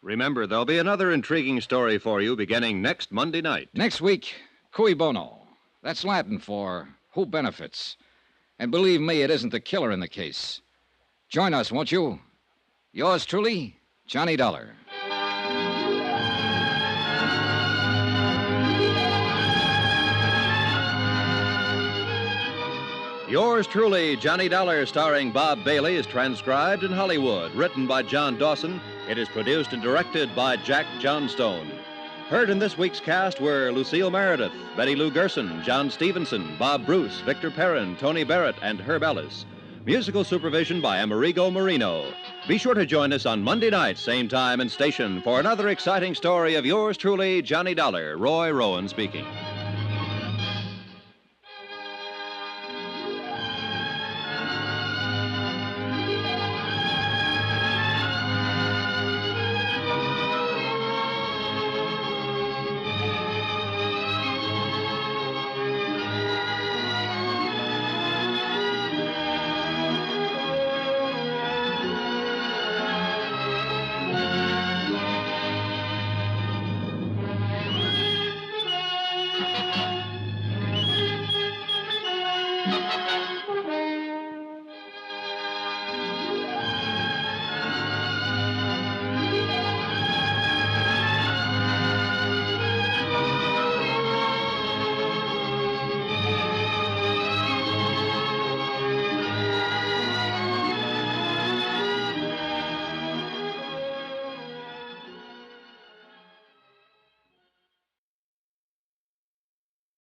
A: Remember, there'll be another intriguing story for you beginning next Monday night.
B: Next week, cui bono. That's Latin for who benefits. And believe me, it isn't the killer in the case. Join us, won't you? Yours truly, Johnny Dollar.
A: Yours truly, Johnny Dollar, starring Bob Bailey, is transcribed in Hollywood. Written by John Dawson. It is produced and directed by Jack Johnstone. Heard in this week's cast were Lucille Meredith, Betty Lou Gerson, John Stevenson, Bob Bruce, Victor Perrin, Tony Barrett, and Herb Ellis. Musical supervision by Amerigo Marino. Be sure to join us on Monday night, same time and station, for another exciting story of yours truly, Johnny Dollar. Roy Rowan speaking.